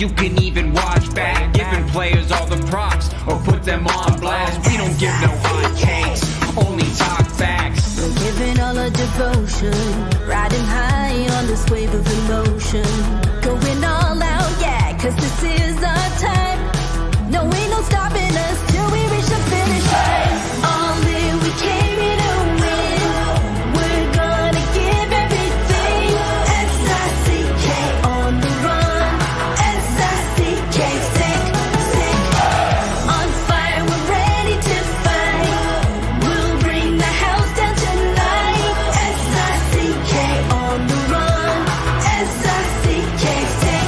you can even watch back. Giving players all the props or put them on blast. We don't give no hot takes, only talk facts. We're giving all our devotion, riding high on this wave of emotion. Going all out, yeah, cause this is our time. No, ain't no stopping us till we reach the finish line. All in, we came here to win. We're gonna give everything. S-I-C-K on the run. S-I-C-K, sick. On fire, we're ready to fight. We'll bring the house down tonight. S-I-C-K on the run. S-I-C-K, sick.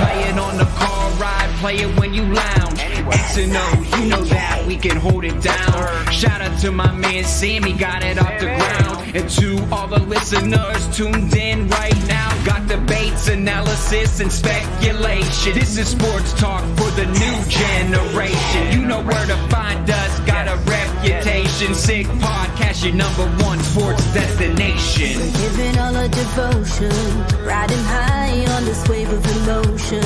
Play it on the car ride, play it when you lounge. X and O, you know that we can hold it down. Shout out to my man Sammy, got it off the ground. And to all the listeners tuned in right now, got debates, analysis, and speculation. This is sports talk for the new generation. You know where to find us, got a reputation. Sick podcast, your #1 sports destination. We're giving all our devotion, riding high on this wave of emotion.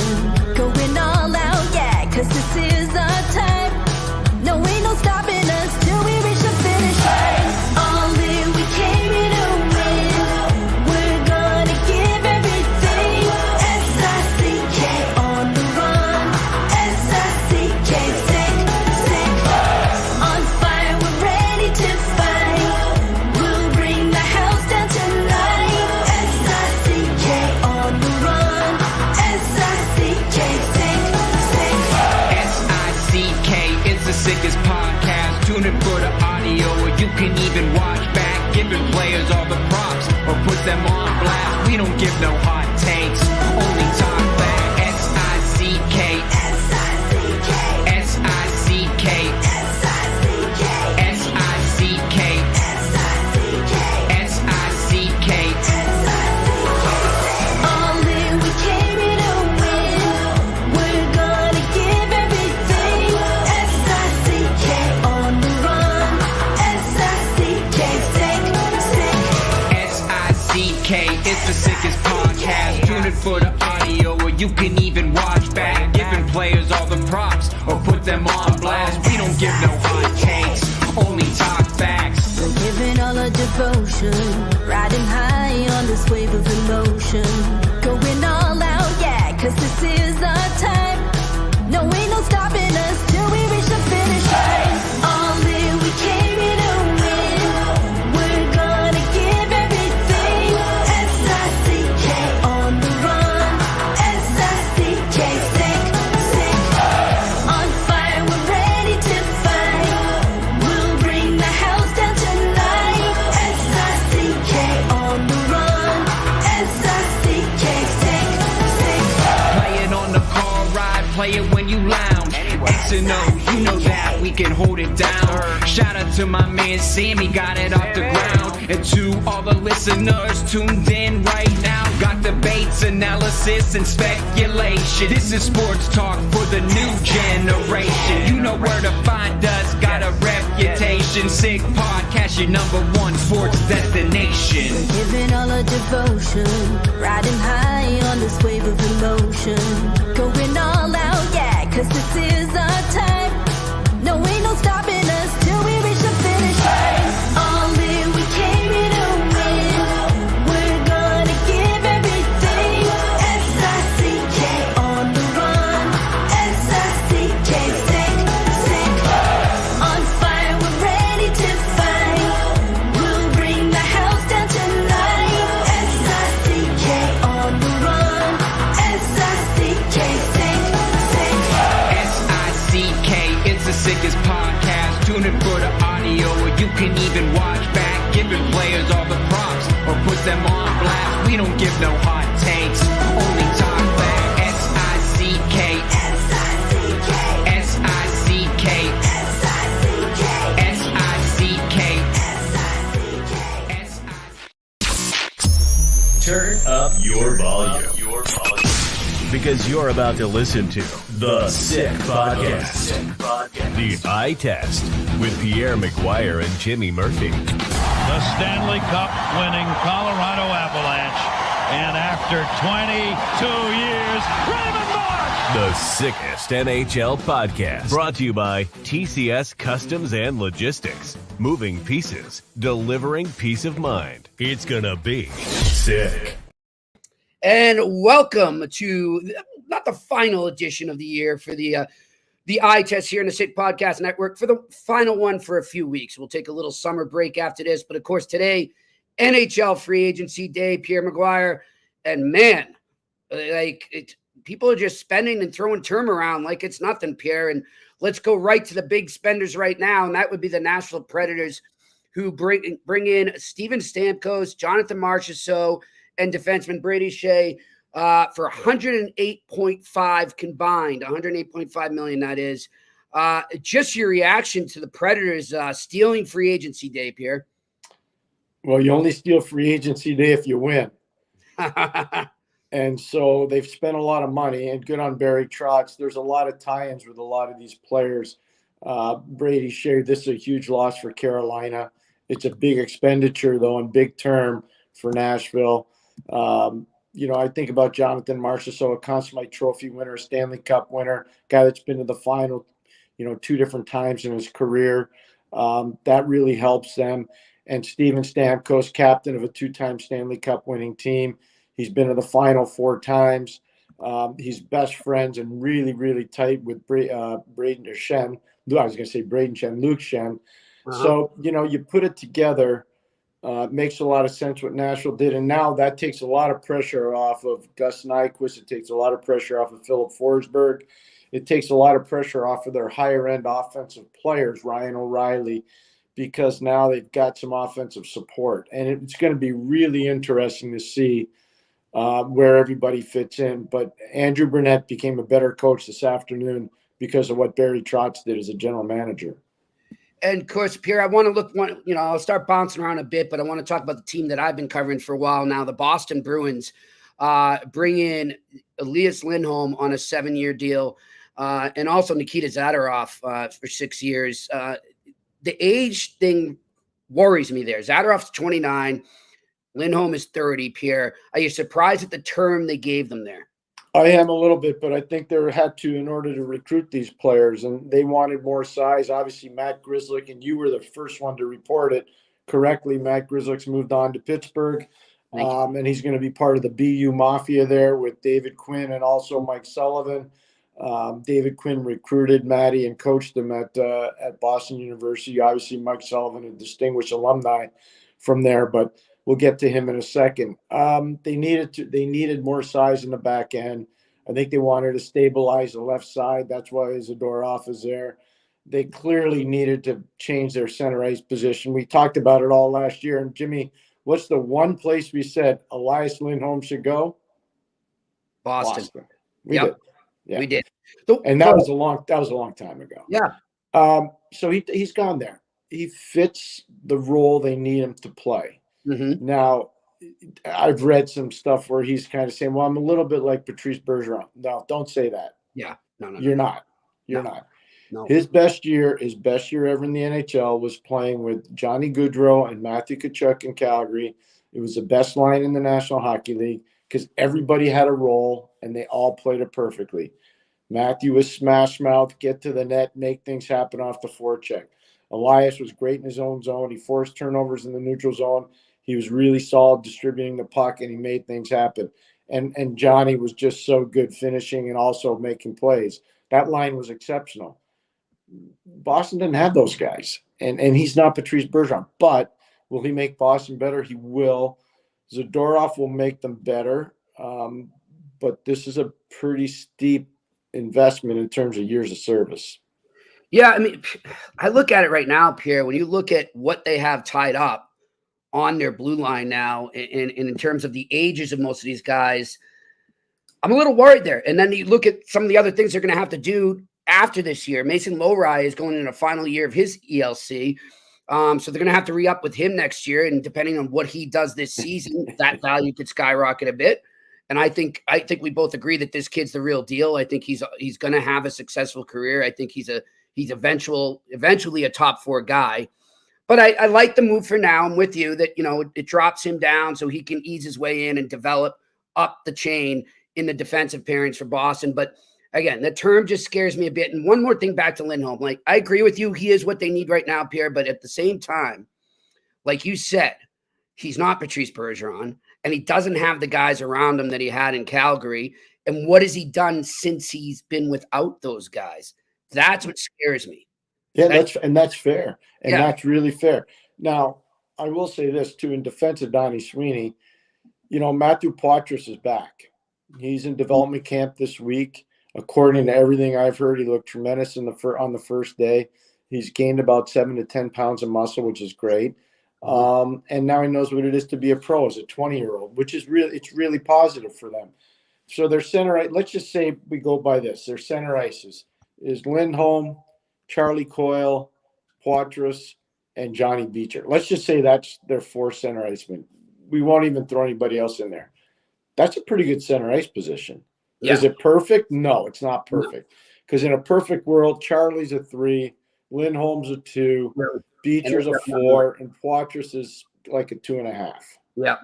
Going all out, yeah, cause this is our time. No, ain't no stopping us till we reach the finish line. All in, we came here to win. We're gonna give everything. S-I-C-K on the run. S-I-C-K, sick. On fire, we're ready to fight. We'll bring the house down tonight. S-I-C-K on the run. S-I-C-K, sick. S-I-C-K is the sickest podcast. Tune in for the audio, or you can even watch back. Giving players all the props or put them on blast. We don't give no hot takes, only talk back. S-I-C-K, S-I-C-K, S-I-C-K, S-I-C-K, S-I-C-K, S-I-C-K, S-I-C-K. All in, we came here to win. We're gonna give everything. S-I-C-K on the run. S-I-C-K, sick. S-I-C-K, it's the sickest podcast. Tune in for the audio, or you can even watch back. Giving players all the props or put them on blast. We don't give no hot takes, only talk facts. We're giving all our devotion, riding high on this wave of emotion. Going all out, yeah, cause this is our time. No, ain't no stopping us till we reach the finish line. All in, we came here to win. We're gonna give everything. S-I-C-K on the run. S-I-C-K, sick. On fire, we're ready to fight. We'll bring the house down tonight. S-I-C-K on the run. S-I-C-K, sick. Play it on the car ride, play it when you lounge. X and O, you know that we can hold it down. Shout out to my man Sammy, got it off the ground. And to all the listeners tuned in right now, got debates, analysis, and speculation. This is sports talk for the new generation. You know where to find us, got a reputation. Sick podcast, your #1 sports destination. We're giving all our devotion, riding high on this wave of emotion. Going all out, yeah, cause this is our time. No, ain't no stopping us till we reach the finish line. All in, we came here to win. We're gonna give everything. S-I-C-K on the run. S-I-C-K, sick. On fire, we're ready to fight. We'll bring the house down tonight. S-I-C-K on the run. S-I-C-K, sick. S-I-C-K, it's the sickest podcast. Tune in for the audio, or you can even watch back. Giving players all the props or put them on blast. We don't give no hot takes, only talk back. S-I-C-K, S-I-C-K, S-I-C-K, S-I-C-K, S-I-C-K, S-I-C-K. Turn up your volume. Because you're about to listen to The Sick Podcast. The Eye Test with Pierre, McGuire, and Jimmy Murphy. The Stanley Cup winning Colorado Avalanche. And after 22 years, The sickest NHL podcast. Brought to you by TCS Customs and Logistics. Moving pieces, delivering peace of mind. It's gonna be sick. And welcome to not the final edition of the year for the eye test here in the Sick Podcast Network, for the final one for a few weeks. We'll take a little summer break after this, but of course today, NHL free agency day, Pierre McGuire, and man, people are just spending and throwing term around like it's nothing, Pierre. And let's go right to the big spenders right now, and that would be the Nashville Predators, who bring in Steven Stamkos, Jonathan Marchessault, and defenseman Brady Shea for 108.5 combined, 108.5 million. That is. Just your reaction to the Predators stealing free agency day, Pierre. Well, you only steal free agency day if you win. And so they've spent a lot of money, and good on Barry Trotz. There's a lot of tie-ins with a lot of these players. Brady Shea, this is a huge loss for Carolina. It's a big expenditure, though, and big term for Nashville. I think about Jonathan Marchessault, a Conn Smythe Trophy winner, a Stanley Cup winner, guy that's been to the final, 2 different times in his career. That really helps them. And Steven Stamkos, captain of a 2-time Stanley Cup winning team. He's been to the final 4 times. He's best friends and really, really tight with Braden Shen. I was going to say Braden Shen, Luke Shen. Uh-huh. So, you put it together. It makes a lot of sense what Nashville did. And now that takes a lot of pressure off of Gus Nyquist. It takes a lot of pressure off of Philip Forsberg. It takes a lot of pressure off of their higher-end offensive players, Ryan O'Reilly, because now they've got some offensive support. And it's going to be really interesting to see where everybody fits in. But Andrew Burnett became a better coach this afternoon because of what Barry Trotz did as a general manager. And of course, Pierre, I want to look I'll start bouncing around a bit, but I want to talk about the team that I've been covering for a while now. The Boston Bruins bring in Elias Lindholm on a 7-year deal, and also Nikita Zadorov for 6 years. The age thing worries me there. Zadorov's 29. Lindholm is 30, Pierre. Are you surprised at the term they gave them there? I am a little bit, but I think they had to in order to recruit these players, and they wanted more size. Obviously, Matt Grzelcyk, and you were the first one to report it correctly. Matt Grzelcyk's moved on to Pittsburgh, and he's going to be part of the BU Mafia there with David Quinn and also Mike Sullivan. David Quinn recruited Matty and coached him at Boston University. Obviously, Mike Sullivan, a distinguished alumni from there, but we'll get to him in a second. They needed more size in the back end. I think they wanted to stabilize the left side. That's why Zadorov is there. They clearly needed to change their center ice position. We talked about it all last year. And Jimmy, what's the one place we said Elias Lindholm should go? Boston. We did. Yeah. We did. And that was a long time ago. Yeah. So he's gone there. He fits the role they need him to play. Mm-hmm. Now, I've read some stuff where he's kind of saying, well, I'm a little bit like Patrice Bergeron. No, don't say that. Yeah. No. You're not. You're not. No. His best year ever in the NHL was playing with Johnny Gaudreau and Matthew Tkachuk in Calgary. It was the best line in the National Hockey League because everybody had a role and they all played it perfectly. Matthew was smash mouth, get to the net, make things happen off the forecheck. Elias was great in his own zone. He forced turnovers in the neutral zone. He was really solid distributing the puck, and he made things happen. And Johnny was just so good finishing and also making plays. That line was exceptional. Boston didn't have those guys, and he's not Patrice Bergeron. But will he make Boston better? He will. Zadorov will make them better. But this is a pretty steep investment in terms of years of service. Yeah, I mean, I look at it right now, Pierre, when you look at what they have tied up on their blue line now, and in terms of the ages of most of these guys, I'm a little worried there. And then you look at some of the other things they're going to have to do after this year. Mason Lohrei is going in a final year of his ELC. So they're going to have to re-up with him next year. And depending on what he does this season, that value could skyrocket a bit. And I think we both agree that this kid's the real deal. I think he's going to have a successful career. I think he's eventually a top 4 guy. But I like the move for now. I'm with you that, it drops him down so he can ease his way in and develop up the chain in the defensive pairings for Boston. But Again, the term just scares me a bit. And one more thing back to Lindholm. Like, I agree with you. He is what they need right now, Pierre. But at the same time, like you said, he's not Patrice Bergeron, and he doesn't have the guys around him that he had in Calgary. And what has he done since he's been without those guys? That's what scares me. Yeah, that's fair. And Yeah. that's really fair. Now, I will say this, too, in defense of Donnie Sweeney, Matthew Poitras is back. He's in development camp this week. According to everything I've heard, he looked tremendous on the first day. He's gained about 7 to 10 pounds of muscle, which is great. And now he knows what it is to be a pro as a 20-year-old, which is it's really positive for them. So their center ice, let's just say we go by this. Their center ice is Lindholm, Charlie Coyle, Poitras, and Johnny Beecher. Let's just say that's their 4 center icemen. We won't even throw anybody else in there. That's a pretty good center ice position. Yeah. Is it perfect? No, it's not perfect. Because in a perfect world, Charlie's a 3, Lindholm's a 2, Beecher's a 4, and Poitras is like a 2.5. Yeah.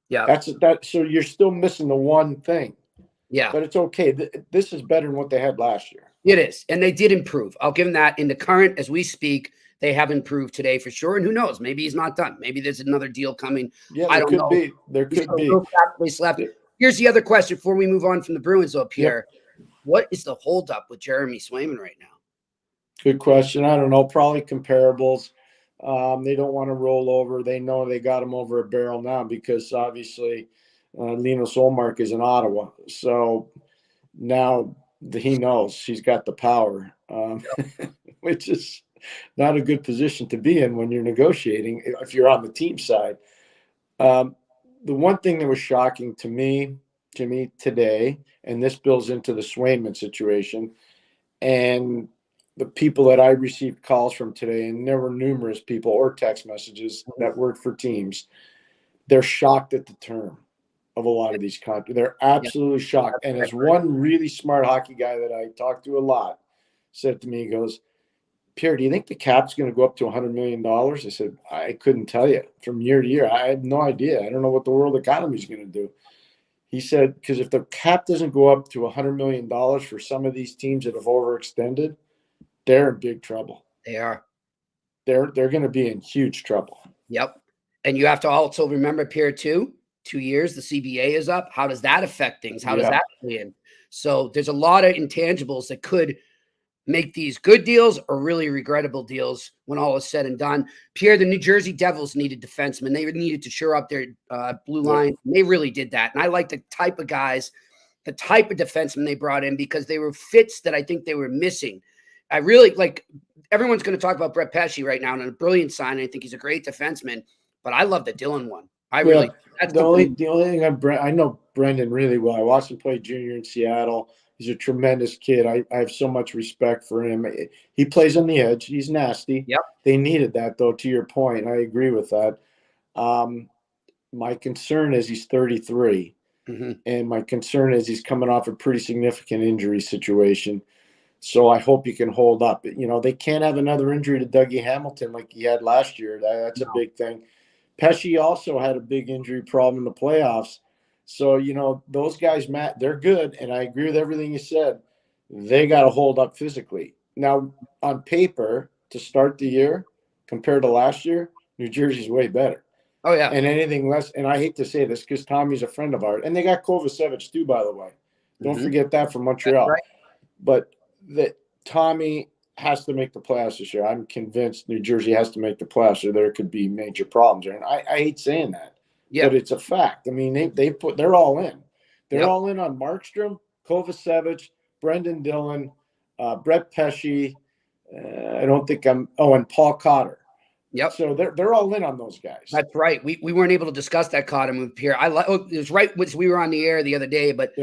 Yeah. That's so you're still missing the one thing. Yeah. But it's okay. This is better than what they had last year. It is. And they did improve. I'll give them that. In the current, as we speak, they have improved today for sure. And who knows? Maybe he's not done. Maybe there's another deal coming. Yeah, there could be. There could be. Left. Here's the other question before we move on from the Bruins, though, Pierre. Yep. What is the holdup with Jeremy Swayman right now? Good question. I don't know. Probably comparables. They don't want to roll over. They know they got him over a barrel now because obviously Linus Ullmark is in Ottawa. So now he knows he's got the power, which is not a good position to be in when you're negotiating if you're on the team side. The one thing that was shocking to me, Jimmy, today, and this builds into the Swayman situation, and the people that I received calls from today, and there were numerous people or text messages that work for teams, they're shocked at the term of a lot of these contracts. They're absolutely shocked. And as one really smart hockey guy that I talked to a lot said to me, he goes, Pierre, do you think the cap's going to go up to $100 million? I said, I couldn't tell you from year to year. I have no idea. I don't know what the world economy is going to do. He said, because if the cap doesn't go up to $100 million for some of these teams that have overextended, they're in big trouble. They are. They're going to be in huge trouble. Yep. And you have to also remember, Pierre, too, 2 years, the CBA is up. How does that affect things? How does that play in? So there's a lot of intangibles that could make these good deals or really regrettable deals when all is said and done. Pierre, the New Jersey Devils needed defensemen. They needed to shore up their blue line. They really did that. And I like the type of guys, the type of defensemen they brought in because they were fits that I think they were missing. I really like everyone's going to talk about Brett Pesce right now and a brilliant sign. I think he's a great defenseman, but I love the Dillon one. That's the only thing I know Brendan really well. I watched him play junior in Seattle. He's a tremendous kid. I have so much respect for him. He plays on the edge. He's nasty. Yep. They needed that, though, to your point. I agree with that. My concern is he's 33, and my concern is he's coming off a pretty significant injury situation. So I hope he can hold up. They can't have another injury to Dougie Hamilton like he had last year. That's a big thing. Pesce also had a big injury problem in the playoffs. So, those guys, Matt, they're good. And I agree with everything you said. They got to hold up physically. Now, on paper, to start the year, compared to last year, New Jersey's way better. Oh, yeah. And anything less, and I hate to say this because Tommy's a friend of ours. And they got Kovacevic, too, by the way. Don't forget that from Montreal. Right. But that Tommy has to make the playoffs this year. I'm convinced New Jersey has to make the playoffs or there could be major problems there. And I hate saying that. Yeah. But it's a fact. I mean, they're all in. They're all in on Markstrom, Kovacevic, Brendan Dillon, Brett Pesce. And Paul Cotter. Yep. So they're all in on those guys. That's right. We weren't able to discuss that Cotter move here. It was right when we were on the air the other day, but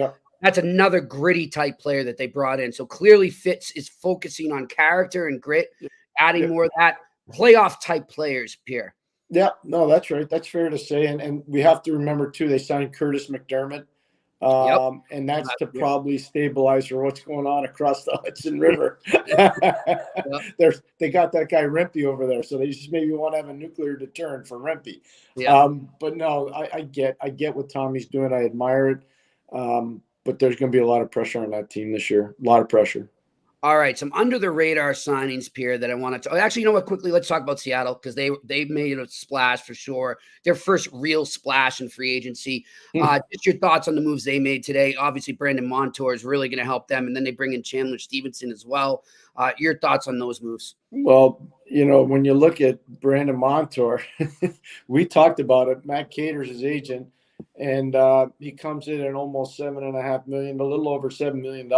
that's another gritty type player that they brought in. So clearly Fitz is focusing on character and grit, adding more of that playoff type players, Pierre. Yeah, no, that's right. That's fair to say. And we have to remember, too, they signed Curtis McDermott. And that's to probably stabilize for what's going on across the Hudson River. They got that guy Rempe over there, so they just maybe want to have a nuclear deterrent for Rempe. But no, I get what Tommy's doing. I admire it. but there's going to be a lot of pressure on that team this year. A lot of pressure. All right, some under the radar signings, Pierre, that I want to. Actually, you know what? Quickly, let's talk about Seattle because they made a splash for sure. Their first real splash in free agency. Just your thoughts on the moves they made today. Obviously, Brandon Montour is really going to help them, and then they bring in Chandler Stevenson as well. Your thoughts on those moves? Well, you know, when you look at Brandon Montour, we talked about it. Matt Cater's his agent, and he comes in at almost $7.5 million, a little over $7 million.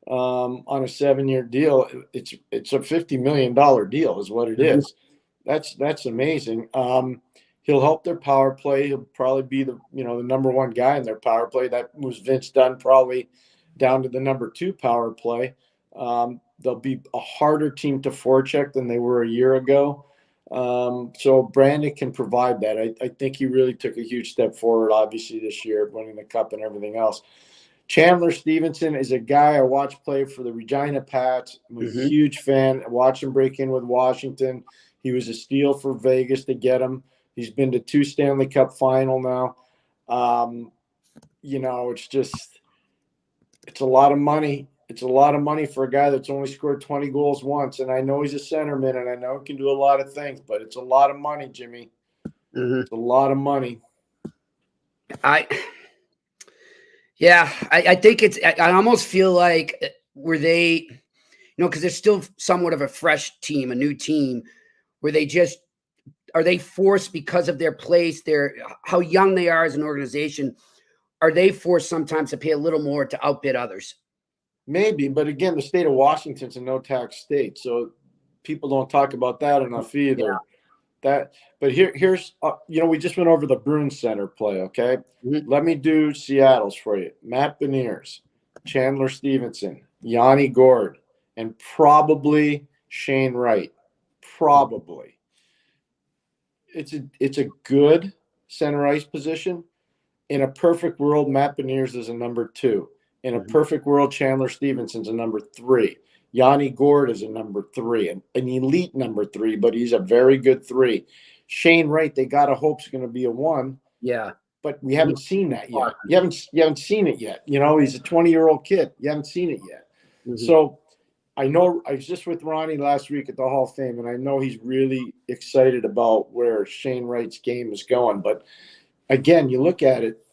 On a 7-year deal. It's a $50 million deal is what it is. That's amazing. He'll help their power play. He'll probably be the number one guy in their power play. That moves Vince Dunn probably down to the number 2 power play. They'll be a harder team to forecheck than they were a year ago. So Brandon can provide that. I think he really took a huge step forward, obviously, this year, winning the cup and everything else. Chandler Stevenson is a guy I watched play for the Regina Pats. I'm a huge fan. I watched him break in with Washington. He was a steal for Vegas to get him. He's been to 2 Stanley Cup final now. It's a lot of money. It's a lot of money for a guy that's only scored 20 goals once. And I know he's a centerman, and I know he can do a lot of things, but it's a lot of money, Jimmy. It's a lot of money. I think I almost feel like were they, because they're still somewhat of a fresh team, a new team, where are they forced because of their place, how young they are as an organization, are they forced sometimes to pay a little more to outbid others? Maybe, but again, the state of Washington's a no-tax state, so people don't talk about that enough either. But here's we just went over the Bruins Center play, okay? Let me do Seattle's for you. Matt Beniers, Chandler Stevenson, Yanni Gourde, and probably Shane Wright. Probably. It's a good center ice position. In a perfect world, Matt Beniers is a number 2. In a perfect world, Chandler Stevenson's a number 3. Yanni Gourde is a number 3, an elite number 3, but he's a very good 3. Shane Wright, they got to hope is going to be a 1. Yeah, but we haven't seen that yet. You haven't seen it yet. He's a 20-year-old kid. You haven't seen it yet. So I know I was just with Ronnie last week at the Hall of Fame, and I know he's really excited about where Shane Wright's game is going. But again, you look at it,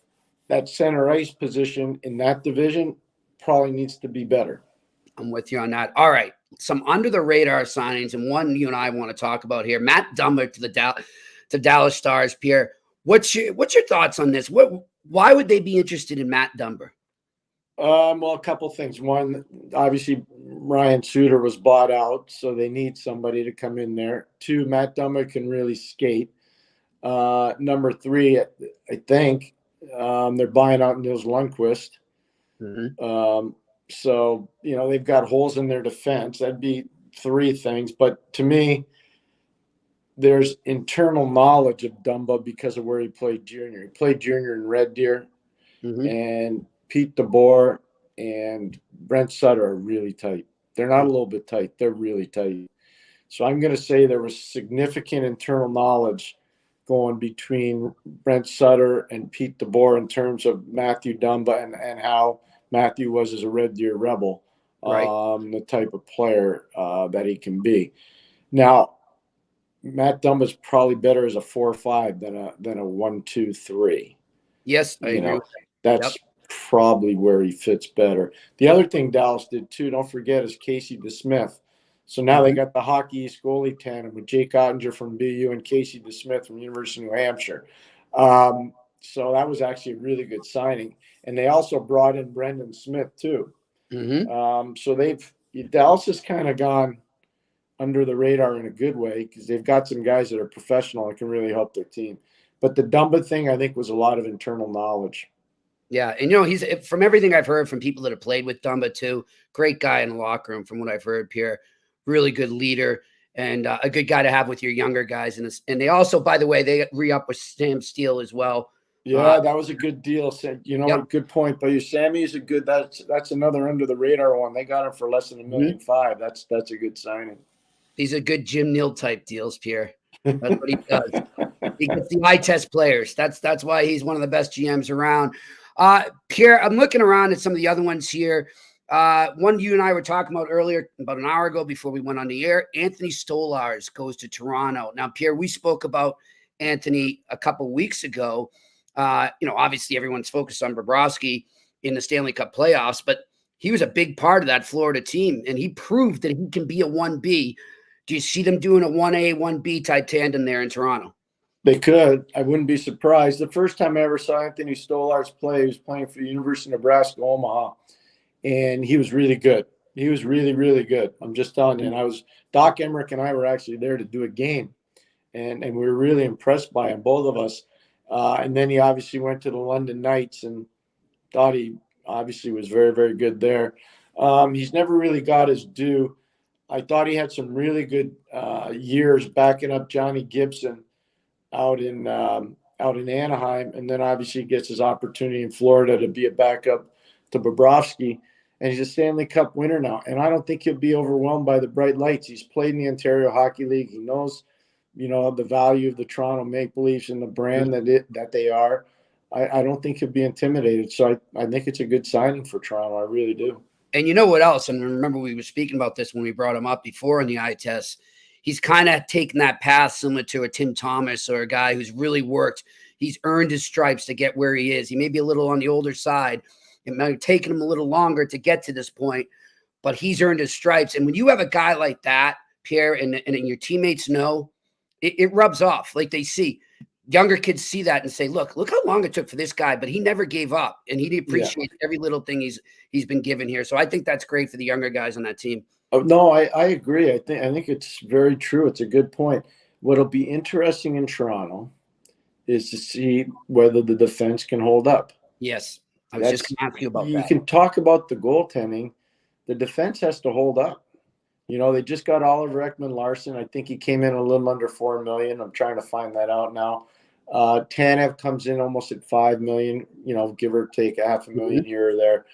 that center ice position in that division probably needs to be better. I'm with you on that. All right. Some under the radar signings, and one you and I want to talk about here. Matt Dumba to Dallas Stars. Pierre, what's your thoughts on this? Why would they be interested in Matt Dumba? Well, a couple things. One, obviously Ryan Suter was bought out, so they need somebody to come in there. 2, Matt Dumba can really skate. Number 3, I think they're buying out Nils Lundqvist. So, they've got holes in their defense. That'd be 3 things. But to me, there's internal knowledge of Dumba because of where he played junior. He played junior in Red Deer. And Pete DeBoer and Brent Sutter are really tight. They're not a little bit tight. They're really tight. So I'm going to say there was significant internal knowledge going between Brent Sutter and Pete DeBoer in terms of Matthew Dumba and how Matthew was as a Red Deer Rebel, the type of player that he can be. Now, Matt Dumba is probably better as a 4-5 than a 1-2-3. Yes, I agree. That's probably where he fits better. The other thing Dallas did too, don't forget, is Casey DeSmith. So now they got the Hockey East goalie tandem with Jake Ottinger from BU and Casey DeSmith from University of New Hampshire. So that was actually a really good signing. And they also brought in Brendan Smith too. So Dallas has kind of gone under the radar in a good way because they've got some guys that are professional and can really help their team. But the Dumba thing, I think, was a lot of internal knowledge. Yeah, and he's, from everything I've heard from people that have played with Dumba too, great guy in the locker room. From what I've heard, Pierre, really good leader and a good guy to have with your younger guys. And they also, by the way, they re-up with Sam Steele as well. Yeah, that was a good deal. Good point. But Sammy is a good. That's another under the radar one. They got him for less than $1.5 million. That's a good signing. These are good Jim Neal type deals, Pierre. That's what he does. He gets the eye test players. That's why he's one of the best GMs around. Pierre, I'm looking around at some of the other ones here. One you and I were talking about earlier, about an hour ago before we went on the air. Anthony Stolarz goes to Toronto. Now, Pierre, we spoke about Anthony a couple weeks ago. Obviously everyone's focused on Bobrovsky in the Stanley Cup playoffs, but he was a big part of that Florida team, and he proved that he can be a 1B. Do you see them doing a 1A, 1B type tandem there in Toronto? They could. I wouldn't be surprised. The first time I ever saw Anthony Stolarz play, he was playing for the University of Nebraska, Omaha, and he was really good. He was really, really good. I'm just telling you. And Doc Emmerich and I were actually there to do a game, and we were really impressed by him, both of us. And then he obviously went to the London Knights and thought he obviously was very, very good there. He's never really got his due. I thought he had some really good years backing up Johnny Gibson out in Anaheim, and then obviously gets his opportunity in Florida to be a backup to Bobrovsky, and he's a Stanley Cup winner now. And I don't think he'll be overwhelmed by the bright lights. He's played in the Ontario Hockey League. He knows, the value of the Toronto Maple Leafs and the brand that they are. I don't think he'll be intimidated. So I think it's a good signing for Toronto. I really do. And you know what else? And remember, we were speaking about this when we brought him up before in the eye test. He's kind of taken that path similar to a Tim Thomas or a guy who's really worked. He's earned his stripes to get where he is. He may be a little on the older side. It might have taken him a little longer to get to this point, but he's earned his stripes. And when you have a guy like that, Pierre, and your teammates know, it rubs off. Like they see. Younger kids see that and say, look how long it took for this guy, but he never gave up, and he appreciates every little thing he's been given here. So I think that's great for the younger guys on that team. Oh, no, I agree. I think it's very true. It's a good point. What'll be interesting in Toronto is to see whether the defense can hold up. Yes. I was just going to ask you about that. You can talk about the goaltending. The defense has to hold up. They just got Oliver Ekman-Larsson. I think he came in a little under $4 million. I'm trying to find that out now. Tanev comes in almost at $5 million, give or take $500,000 here or there.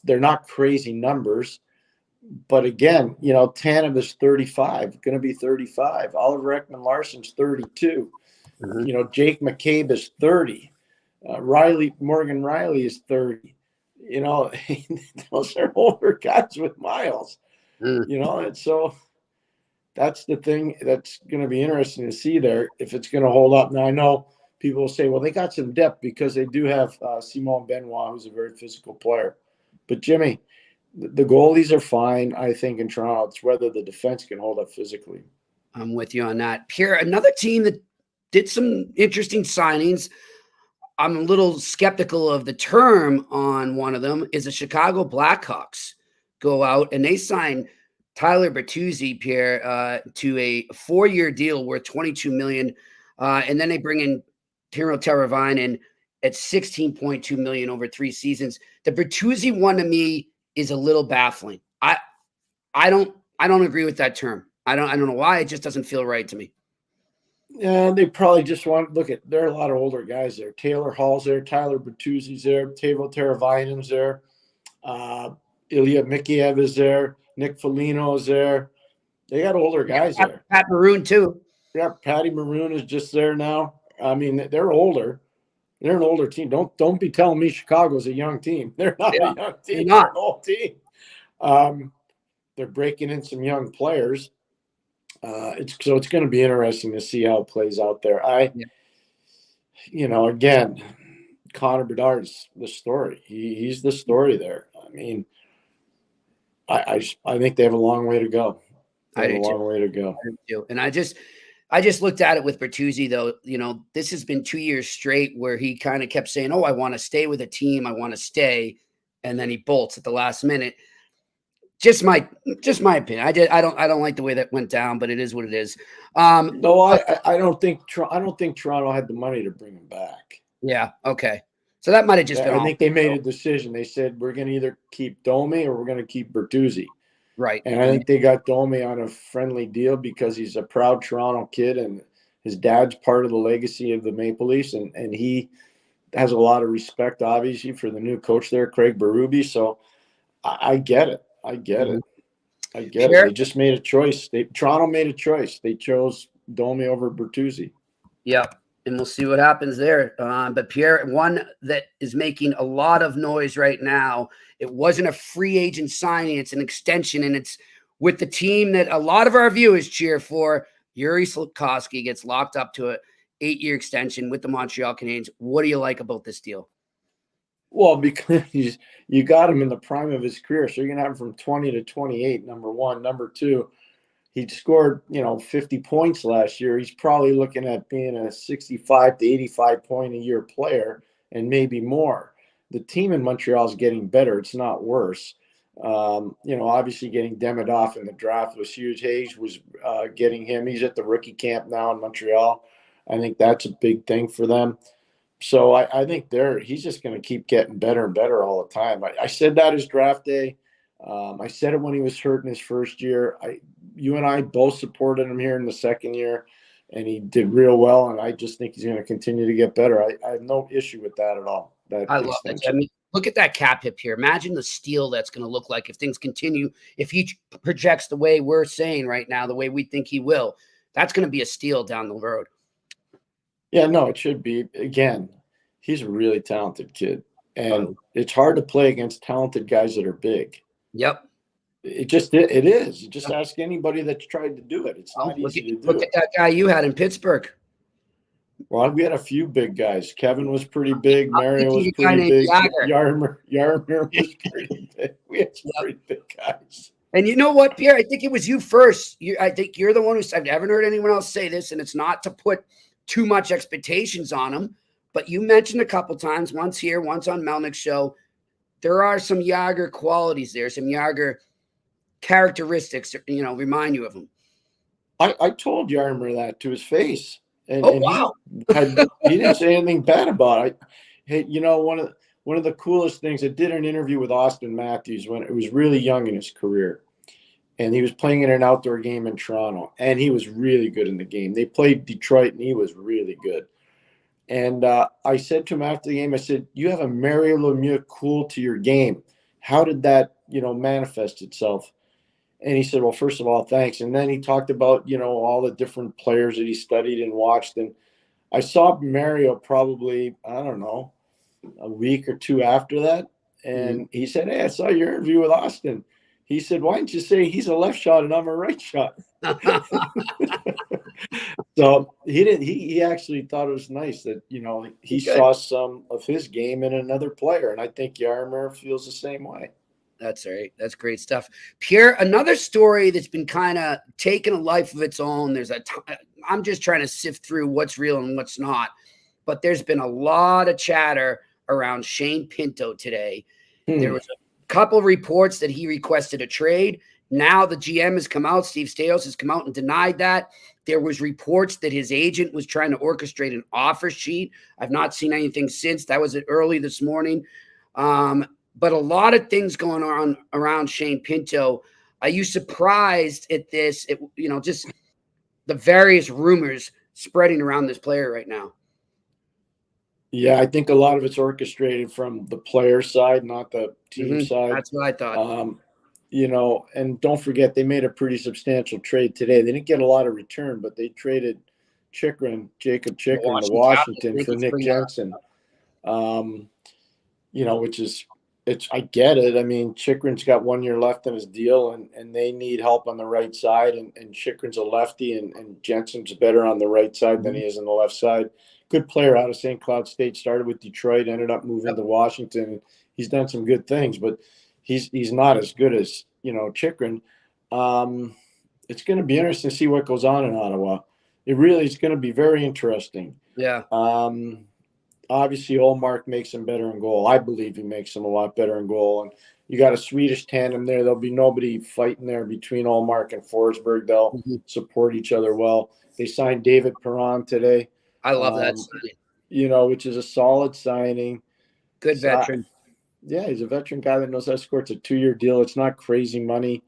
They're not crazy numbers, but again, Tanev is 35, going to be 35. Oliver Ekman-Larsson's 32. Jake McCabe is 30. Morgan Riley is 30. Those are older guys with miles. And so that's the thing that's going to be interesting to see there, if it's going to hold up. Now, I know people will say, well, they got some depth because they do have Simon Benoit, who's a very physical player. But, Jimmy, the goalies are fine, I think, in Toronto. It's whether the defense can hold up physically. I'm with you on that. Pierre, another team that did some interesting signings. I'm a little skeptical of the term on one of them is the Chicago Blackhawks. Go out and they sign Tyler Bertuzzi, Pierre, to a 4-year deal worth $22 million. And then they bring in Timo Teravainen at $16.2 million over 3 seasons. The Bertuzzi one to me is a little baffling. I don't agree with that term. I don't know why. It just doesn't feel right to me. Yeah, they probably just want to look at. There are a lot of older guys there. Taylor Hall's there. Tyler Bertuzzi's there. Teuvo Teravainen's there. Ilya Mikheyev is there. Nick Foligno is there. They got older guys there. Pat Maroon too. Yeah, Patty Maroon is just there now. I mean, they're older. They're an older team. Don't be telling me Chicago's a young team. They're not a young team. They're an old team. They're breaking in some young players. It's going to be interesting to see how it plays out there. Again, Connor Bedard's the story. He's the story there. I mean, I think they have a long way to go. And I just looked at it with Bertuzzi, though. This has been 2 years straight where he kind of kept saying, "Oh, I want to stay with a team. I want to stay," and then he bolts at the last minute. Just my opinion. I don't like the way that went down, but it is what it is. No, I don't think Toronto had the money to bring him back. Yeah. Okay. So that might have just been. I think they made a decision. They said, we're going to either keep Domi or we're going to keep Bertuzzi. Right. And I think they got Domi on a friendly deal because he's a proud Toronto kid and his dad's part of the legacy of the Maple Leafs. And he has a lot of respect, obviously, for the new coach there, Craig Berube. So I get it. I get it. They just made a choice. Toronto made a choice. They chose Domi over Bertuzzi. Yeah. and we'll see what happens there. But Pierre, one that is making a lot of noise right now, it wasn't a free agent signing, it's an extension, and it's with the team that a lot of our viewers cheer for. Yuri Slafkovsky gets locked up to an 8-year extension with the Montreal Canadiens. What do you like about this deal? Well, because you got him in the prime of his career, so you're going to have him from 20 to 28, number one. Number two, he scored, 50 points last year. He's probably looking at being a 65 to 85 point a year player and maybe more. The team in Montreal is getting better. It's not worse. Obviously getting Demidov in the draft was huge. Hayes was getting him. He's at the rookie camp now in Montreal. I think that's a big thing for them. So I think he's just going to keep getting better and better all the time. I said that his draft day. I said it when he was hurt in his first year. You and I both supported him here in the second year, and he did real well. And I just think he's going to continue to get better. I have no issue with that at all. I love that. I mean, look at that cap hit here. Imagine the steal that's going to look like if things continue. If he projects the way we're saying right now, the way we think he will, that's going to be a steal down the road. Yeah, no, it should be. Again, he's a really talented kid, and it's hard to play against talented guys that are big. Yep. It is. You just ask anybody that's tried to do it. It's not easy to do. Look at that guy you had in Pittsburgh. Well, we had a few big guys. Kevin was pretty big. Mario was pretty big. Yarmer was pretty big. We had some pretty big guys. And you know what, Pierre? I think it was you first. I think you're the one I haven't heard anyone else say this, and it's not to put too much expectations on him, but you mentioned a couple times, once here, once on Melnick's show, there are some Yager qualities there, some Yager characteristics, remind you of him. I told Yarmer that to his face. And, wow. He didn't say anything bad about it. Hey, one of the coolest things, I did an interview with Austin Matthews when it was really young in his career. And he was playing in an outdoor game in Toronto, and he was really good in the game. They played Detroit, and he was really good. And I said to him after the game, I said, you have a Mario Lemieux cool to your game. How did that, manifest itself? And he said, well, first of all, thanks. And then he talked about, all the different players that he studied and watched. And I saw Mario probably, I don't know, a week or two after that. And he said, hey, I saw your interview with Austin. He said, why didn't you say he's a left shot and I'm a right shot? So he actually thought it was nice that, he saw some of his game in another player. And I think Yarmer feels the same way. That's right. That's great stuff. Pierre, another story that's been kind of taking a life of its own. I'm just trying to sift through what's real and what's not, but there's been a lot of chatter around Shane Pinto today. There was a couple reports that he requested a trade. Now the GM has come out. Steve Stais has come out and denied that. There was reports that his agent was trying to orchestrate an offer sheet. I've not seen anything since. That was early this morning. But a lot of things going on around Shane Pinto. Are you surprised at this? Just the various rumors spreading around this player right now. Yeah, I think a lot of it's orchestrated from the player side, not the team side. That's what I thought. And don't forget, they made a pretty substantial trade today. They didn't get a lot of return, but they traded Jacob Chikrin to Washington for Nick Jensen. I get it. I mean, Chikrin's got 1 year left on his deal, and they need help on the right side. And Chikrin's a lefty, and Jensen's better on the right side than he is on the left side. Good player out of St. Cloud State, started with Detroit, ended up moving to Washington. He's done some good things, but he's not as good as, Chikrin. It's going to be interesting to see what goes on in Ottawa. It really is going to be very interesting. Yeah. Obviously, Olmark makes him better in goal. I believe he makes him a lot better in goal. And you got a Swedish tandem there. There'll be nobody fighting there between Olmark and Forsberg. They'll support each other well. They signed David Perron today. I love that signing. Which is a solid signing. Good veteran. Yeah, he's a veteran guy that knows how to score. It's a 2-year deal. It's not crazy money.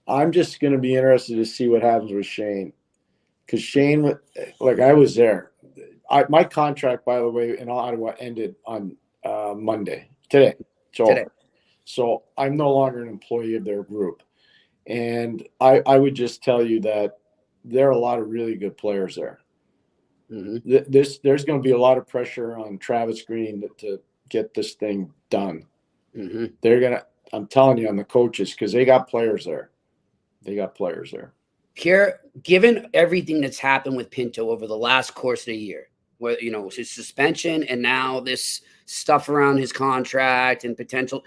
I'm just going to be interested to see what happens with Shane. Because Shane, I was there. My contract, by the way, in Ottawa ended on Monday, today. So I'm no longer an employee of their group. And I would just tell you that there are a lot of really good players there. There's going to be a lot of pressure on Travis Green to get this thing done. They're going to, I'm telling you, on the coaches, because they got players there. Pierre, given everything that's happened with Pinto over the last course of the year, where, you know, his suspension and now this stuff around his contract and potential,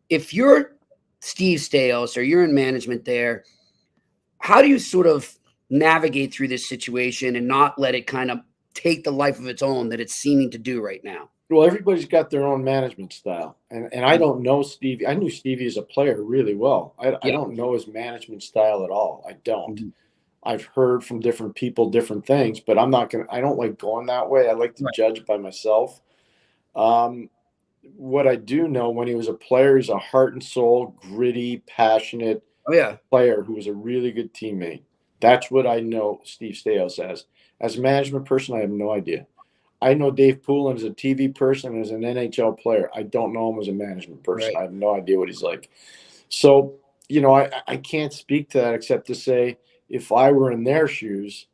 if you're Steve Staios or you're in management there, how do you sort of navigate through this situation and not let it kind of take the life of its own that it's seeming to do right now? Well, everybody's got their own management style. And I don't know Stevie. I knew Stevie as a player really well. I don't know his management style at all. I don't. I've heard from different people different things, but I don't like going that way. I like to judge by myself. What I do know, when he was a player, he's a heart and soul, gritty, passionate player who was a really good teammate. That's what I know Steve Staios as. As a management person, I have no idea. I know Dave Poulin as a TV person and as an NHL player. I don't know him as a management person. I have no idea what he's like. So, you know, I can't speak to that except to say, if I were in their shoes,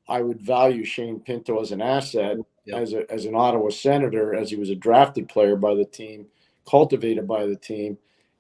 I would value Shane Pinto as an asset, as an Ottawa Senator, as he was a drafted player by the team, cultivated by the team.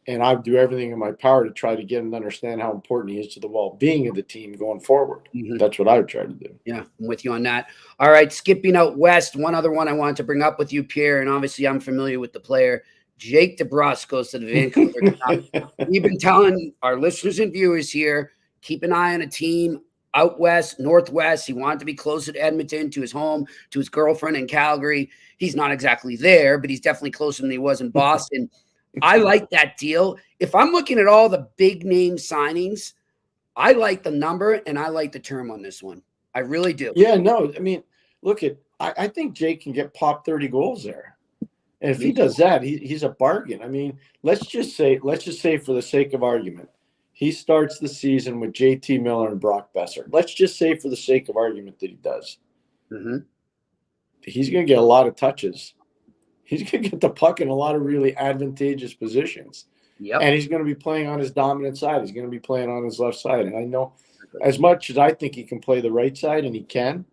And I would do everything in my power to try to get him to understand how important he is to the well-being of the team going forward. That's what I would try to do. Yeah, I'm with you on that. All right, skipping out west, one other one I wanted to bring up with you, Pierre, and obviously I'm familiar with the player. Jake DeBrusque goes to the Vancouver Canucks. We've been telling our listeners and viewers here, keep an eye on a team out west, northwest. He wanted to be closer to Edmonton, to his home, to his girlfriend in Calgary. He's not exactly there, but he's definitely closer than he was in Boston. I like that deal. If I'm looking at all the big name signings, I like the number and I like the term on this one. I really do. Yeah, no, I mean, look I think Jake can get pop 30 goals there. And if he does that, he's a bargain. I mean, let's just say for the sake of argument, he starts the season with JT Miller and Brock Besser. Let's just say for the sake of argument that he does. He's going to get a lot of touches. He's going to get the puck in a lot of really advantageous positions. And he's going to be playing on his dominant side. He's going to be playing on his left side. And I know, as much as I think he can play the right side, and he can,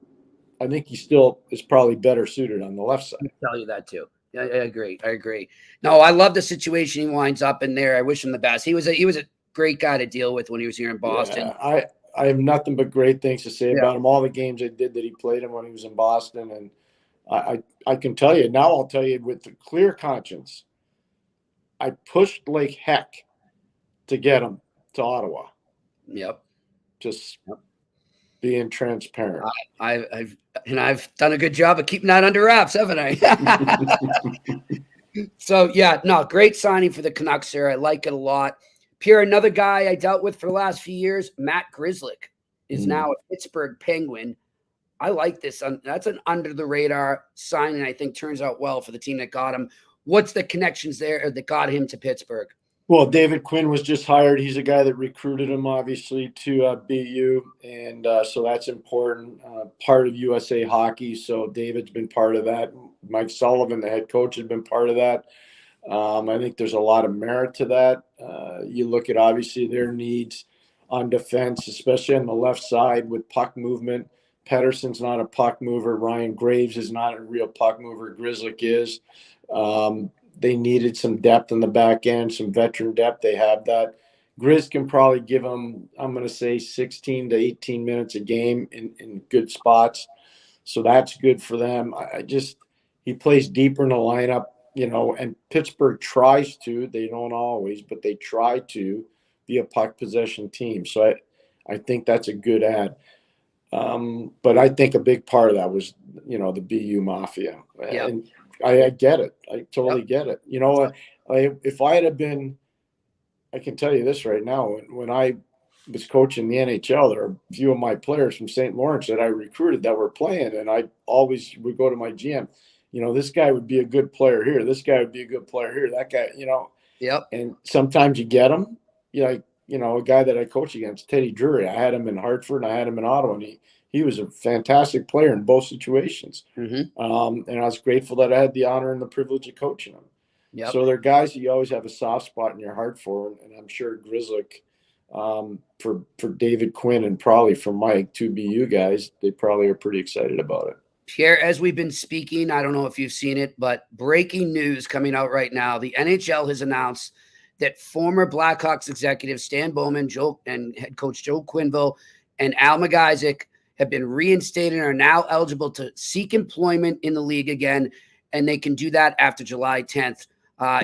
I think he still is probably better suited on the left side. I'll tell you that too. I agree. No, I love the situation he winds up in there. I wish him the best. He was a great guy to deal with when he was here in Boston. Yeah, I have nothing but great things to say about him. All the games I did that he played in when he was in Boston, and I can tell you now. I'll tell you with a clear conscience, I pushed like heck to get him to Ottawa. Just being transparent. I've done a good job of keeping that under wraps, haven't I? So great signing for the Canucks here. I like it a lot. Pierre, another guy I dealt with for the last few years, Matt Grzelcyk, is now a Pittsburgh Penguin. I like this. That's an under-the-radar signing, I think turns out well for the team that got him. What's the connections there that got him to Pittsburgh? Well, David Quinn was just hired. He's a guy that recruited him, obviously, to BU, and so that's important. Part of USA Hockey, so David's been part of that. Mike Sullivan, the head coach, has been part of that. I think there's a lot of merit to that. You look at, obviously, their needs on defense, especially on the left side with puck movement. Pettersson's not a puck mover. Ryan Graves is not a real puck mover. Grzelcyk is. They needed some depth in the back end, some veteran depth. They have that. Grizz can probably give them, I'm going to say, 16 to 18 minutes a game in good spots. So that's good for them. He plays deeper in the lineup, and Pittsburgh tries to. They don't always, but they try to be a puck possession team. So I think that's a good add. But I think a big part of that was, the BU Mafia. And I get it. I totally get it. If I had been, I can tell you this right now, when I was coaching the NHL, there are a few of my players from St. Lawrence that I recruited that were playing, and I always would go to my GM, this guy would be a good player here. This guy would be a good player here. That guy, And sometimes you get him. A guy that I coach against, Teddy Drury, I had him in Hartford and I had him in Ottawa, and he was a fantastic player in both situations. And I was grateful that I had the honor and the privilege of coaching him. So they're guys that you always have a soft spot in your heart for, and I'm sure Grzelcyk for David Quinn and probably for Mike, to be you guys, they probably are pretty excited about it. Pierre, as we've been speaking, I don't know if you've seen it, but breaking news coming out right now. The NHL has announced that former Blackhawks executives Stan Bowman, and head coach Joe Quenneville, and Al McGuire have been reinstated and are now eligible to seek employment in the league again, and they can do that after July 10th.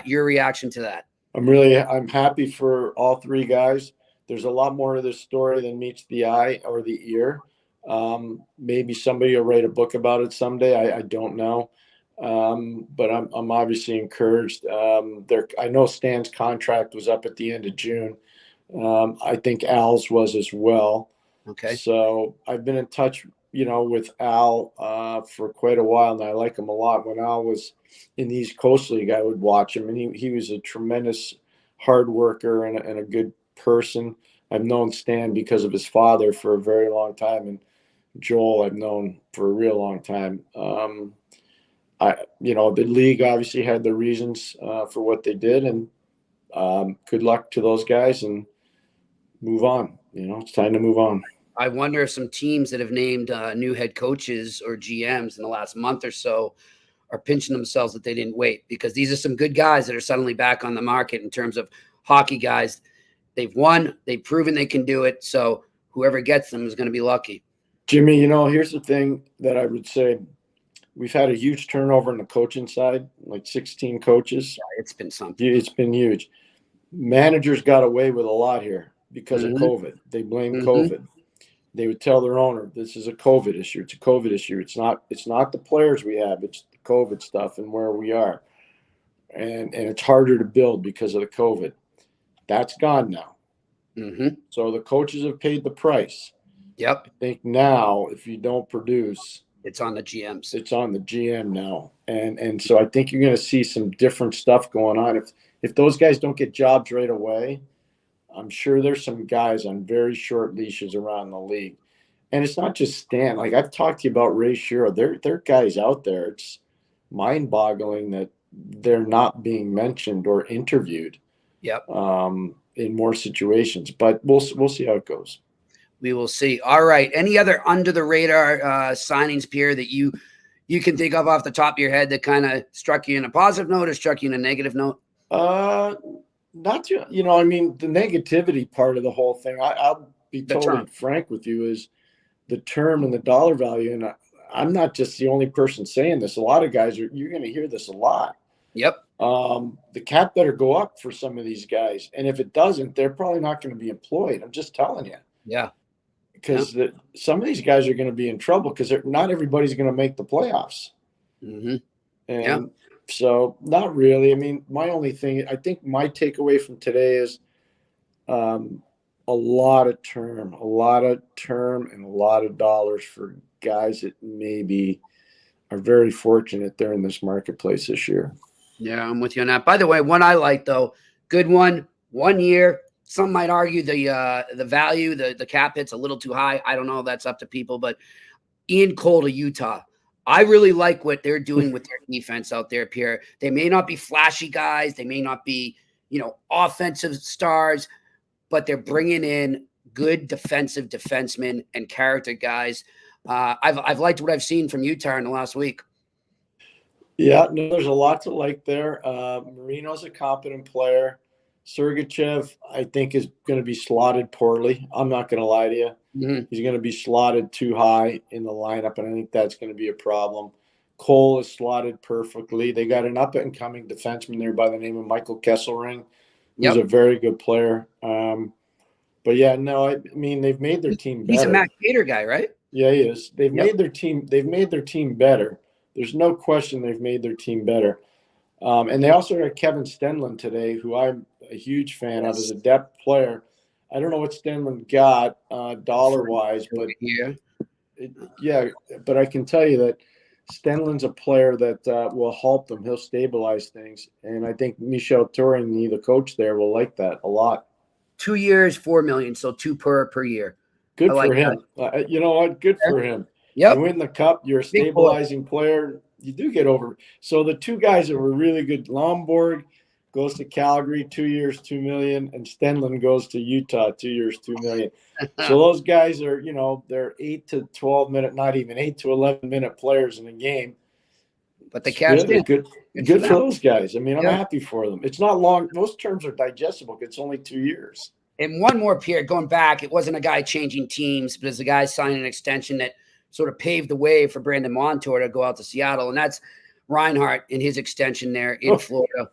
Your reaction to that? I'm happy for all three guys. There's a lot more to this story than meets the eye or the ear. Maybe somebody will write a book about it someday. I don't know. But I'm obviously encouraged. I know Stan's contract was up at the end of June. I think Al's was as well. Okay. So I've been in touch, with Al for quite a while, and I like him a lot. When Al was in the East Coast League, I would watch him, and he was a tremendous hard worker and a good person. I've known Stan because of his father for a very long time, and Joel I've known for a real long time. The league obviously had the reasons for what they did, and good luck to those guys and move on. It's time to move on. I wonder if some teams that have named new head coaches or GMs in the last month or so are pinching themselves that they didn't wait, because these are some good guys that are suddenly back on the market in terms of hockey guys. They've won. They've proven they can do it. So whoever gets them is going to be lucky. Jimmy, here's the thing that I would say. We've had a huge turnover on the coaching side, like 16 coaches. Yeah, it's been something. It's been huge. Managers got away with a lot here because of COVID. They blame COVID. They would tell their owner, this is a COVID issue. It's a COVID issue. It's not the players we have. It's the COVID stuff and where we are. And it's harder to build because of the COVID. That's gone now. So the coaches have paid the price. Yep. I think now if you don't produce, it's on the GMs. It's on the GM now. And so I think you're going to see some different stuff going on. If those guys don't get jobs right away, I'm sure there's some guys on very short leashes around the league. And it's not just Stan. Like I've talked to you about Ray Shero. There are guys out there. It's mind-boggling that they're not being mentioned or interviewed. Yep. In more situations. But we'll see how it goes. We will see. All right. Any other under the radar signings, Pierre, that you can think of off the top of your head that kind of struck you in a positive note or struck you in a negative note? Not too, the negativity part of the whole thing. I'll be totally frank with you, is the term and the dollar value. And I'm not just the only person saying this. A lot of guys you're going to hear this a lot. Yep. The cap better go up for some of these guys. And if it doesn't, they're probably not going to be employed. I'm just telling you. Yeah. Because some of these guys are going to be in trouble because not everybody's going to make the playoffs. And so not really. I mean, my only thing, I think my takeaway from today is a lot of term and a lot of dollars for guys that maybe are very fortunate they're in this marketplace this year. Yeah, I'm with you on that. By the way, one I like, though, good 1 year. Some might argue the value, the cap hit's a little too high. I don't know. That's up to people. But Ian Cole to Utah. I really like what they're doing with their defense out there, Pierre. They may not be flashy guys. They may not be, offensive stars, but they're bringing in good defensive defensemen and character guys. I've liked what I've seen from Utah in the last week. Yeah, no, there's a lot to like there. Marino's a competent player. Sergachev, I think, is going to be slotted poorly. I'm not going to lie to you. He's going to be slotted too high in the lineup, and I think that's going to be a problem. Cole is slotted perfectly. They got an up-and-coming defenseman there by the name of Michael Kesselring, who's a very good player. But, yeah, no, I mean, they've made their team better. He's a Matt Cater guy, right? Yeah, he is. They've made their team better. There's no question they've made their team better. And they also got Kevin Stenlund today, who I'm a huge fan of as a depth player. I don't know what Stenlund got dollar-wise, but but I can tell you that Stenlund's a player that will help them. He'll stabilize things. And I think Michel Tourigny, the coach there, will like that a lot. 2 years, $4 million, so $2 per year. Good for him. You know what? Good for him. Yep. You win the cup, you're a stabilizing player. You do get over. So the two guys that were really good, Lomborg, goes to Calgary, 2 years, $2 million, and Stenlund goes to Utah, 2 years, $2 million. So those guys are, they're 8 to 12 minute, not even 8 to 11-minute players in a game. But they cashed in. Good for those guys. I mean, I'm happy for them. It's not long. Most terms are digestible. It's only 2 years. And one more, Pierre, going back, it wasn't a guy changing teams, but it's a guy signing an extension that sort of paved the way for Brandon Montour to go out to Seattle. And that's Reinhart in his extension there in Florida.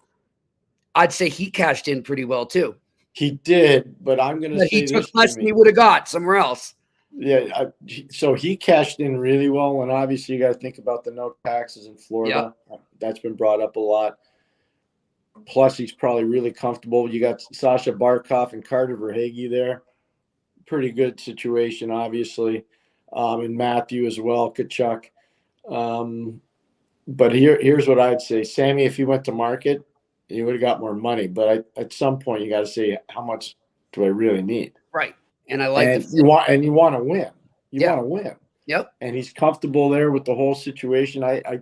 I'd say he cashed in pretty well too. He did, but I'm going to say he took this, less than he would have got somewhere else. Yeah, so he cashed in really well, and obviously you got to think about the no taxes in Florida. Yep. That's been brought up a lot. Plus, he's probably really comfortable. You got Sasha Barkov and Carter Verhaeghe there. Pretty good situation, obviously, and Matthew as well, Kachuk. But here's what I'd say, Sammy. If he went to market, he would have got more money. But at some point, you got to say, how much do I really need? Right. And I like you want to win. You want to win. Yep. And he's comfortable there with the whole situation. I